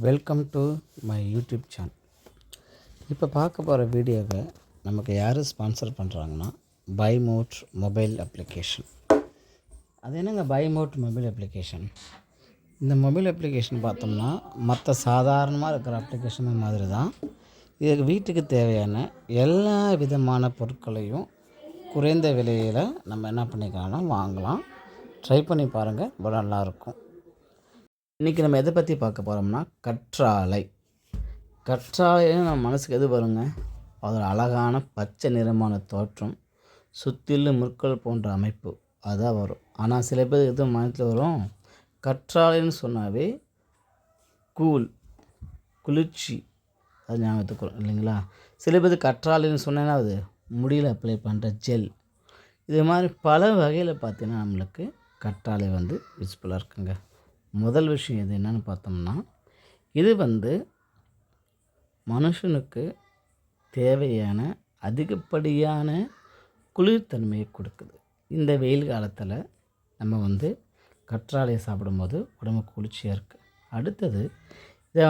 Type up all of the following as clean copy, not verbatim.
Welcome to my YouTube channel. இப்போ பார்க்க போகிற வீடியோவை நமக்கு யார் ஸ்பான்சர் பண்ணுறாங்கன்னா பைமோட் மொபைல் அப்ளிகேஷன். அது என்னங்க பைமோட் மொபைல் அப்ளிகேஷன்? இந்த மொபைல் அப்ளிகேஷன் பார்த்தோம்னா மற்ற சாதாரணமாக இருக்கிற அப்ளிகேஷன் மாதிரி தான். இதுக்கு வீட்டுக்கு தேவையான எல்லா விதமான பொருட்களையும் குறைந்த விலையில் நம்ம என்ன பண்ணிக்கலாம்னா வாங்கலாம். ட்ரை பண்ணி பாருங்கள், ரொம்ப நல்லாயிருக்கும். இன்றைக்கி நம்ம எதை பற்றி பார்க்க போகிறோம்னா கற்றாழை. கற்றாழைன்னு நம்ம மனசுக்கு எது வருங்க? அதோட அழகான பச்சை நிறமான தோற்றம், சுற்றிலும் முற்கள் போன்ற அமைப்பு அதான் வரும். ஆனால் சில பேர் எது மனத்தில் வரும்? கற்றாழைன்னு சொன்னாவே குளிர்ச்சி அது ஞாபகத்துக்கு வரும் இல்லைங்களா? சில பேர் கற்றாழைன்னு சொன்னேன்னா அது முடியில் அப்ளை பண்ணுற ஜெல். இது மாதிரி பல வகையில் பார்த்திங்கன்னா நம்மளுக்கு கற்றாழை யூஸ்ஃபுல்லாக இருக்குங்க. முதல் விஷயம் இது என்னென்னு பார்த்தோம்னா, இது மனுஷனுக்கு தேவையான அதிகப்படியான குளிர்தன்மையை கொடுக்குது. இந்த வெயில் காலத்தில் நம்ம கற்றாழையை சாப்பிடும்போது உடம்பு குளிர்ச்சியாக இருக்குது. அடுத்தது இதை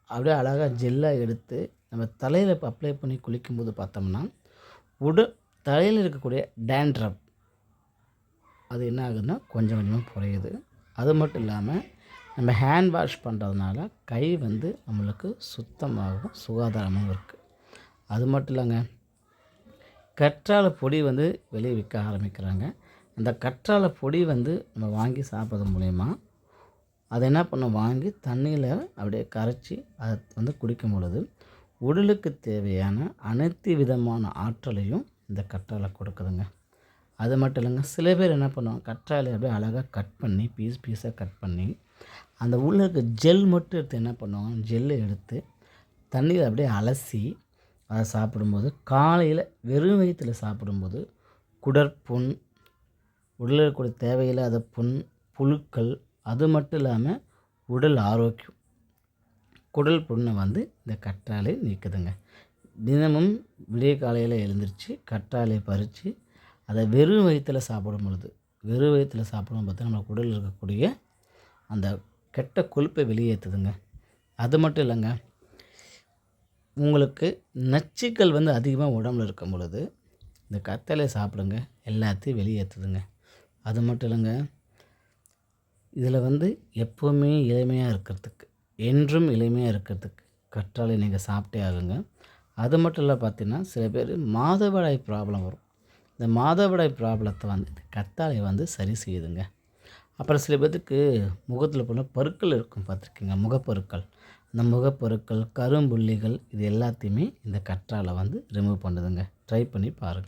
அப்படியே அழகாக ஜெல்லாக எடுத்து நம்ம தலையில் அப்ளை பண்ணி குளிக்கும்போது பார்த்தோம்னா தலையில் இருக்கக்கூடிய டேண்ட்ரஃப் அது என்ன ஆகுதுன்னா கொஞ்சம் கொஞ்சமாக குறையுது. அது மட்டும் இல்லாமல் நம்ம ஹேண்ட் வாஷ் பண்ணுறதுனால கை நம்மளுக்கு சுத்தமாகவும் சுகாதாரமாகவும் இருக்குது. அது மட்டும் இல்லைங்க, கற்றாழை பொடி வெளியே விற்க ஆரம்பிக்கிறாங்க. அந்த கற்றாழை பொடி நம்ம வாங்கி சாப்பிட்றது மூலயமா அதை என்ன பண்ண வாங்கி தண்ணியில் அப்படியே கரைச்சி அதை குடிக்கும் பொழுது உடலுக்கு தேவையான அனைத்து விதமான ஆற்றலையும் இந்த கற்றாழை கொடுக்குதுங்க. அது மட்டும் இல்லைங்க, சில பேர் என்ன பண்ணுவாங்க, கற்றாழை அப்படியே அழகாக கட் பண்ணி பீஸாக கட் பண்ணி அந்த உள்ளே இருக்க ஜெல் மட்டும் எடுத்து என்ன பண்ணுவாங்க, ஜெல்லை எடுத்து தண்ணியில் அப்படியே அலசி அதை சாப்பிடும்போது காலையில் வெறும் வயிற்றில் சாப்பிடும்போது குடற்புண், உடலில் இருக்கக்கூடிய தேவையில்லாத புழுக்கள், அது மட்டும் இல்லாமல் உடல் ஆரோக்கியம், குடல் புண்ணை இந்த கற்றாழை நீக்குதுங்க. தினமும் விடிய காலையில் எழுந்திரிச்சு கற்றாழையை பறித்து அதை வெறும் வயிற்றில் சாப்பிடும் பார்த்தா நம்ம உடலில் இருக்கக்கூடிய அந்த கெட்ட கொழுப்பை வெளியேற்றுதுங்க. அது மட்டும் இல்லைங்க, உங்களுக்கு நச்சுக்கள் அதிகமாக உடம்புல இருக்கும் பொழுது இந்த கற்றாழையை சாப்பிடுங்க, எல்லாத்தையும் வெளியேற்றுதுங்க. அது மட்டும் இல்லைங்க, இதில் எப்போவுமே இளமையாக இருக்கிறதுக்கு, என்றும் இளமையாக இருக்கிறதுக்கு கற்றாழை நீங்கள் சாப்பிட்டே ஆகுங்க. அது மட்டும் இல்லை, பார்த்திங்கன்னா சில பேர் மாதவிடாய் ப்ராப்ளம் வரும். இந்த மாதவிடாய் ப்ராப்ளத்தை கற்றாழை சரி செய்யுதுங்க. அப்புறம் சில பேர்த்துக்கு முகத்தில் போன பருக்கள் இருக்கும், பார்த்துருக்கீங்க, முகப்பருக்கள். அந்த முகப்பருக்கள், கரும்புள்ளிகள், இது எல்லாத்தையுமே இந்த கற்றாழை ரிமூவ் பண்ணுதுங்க. ட்ரை பண்ணி பாருங்கள்.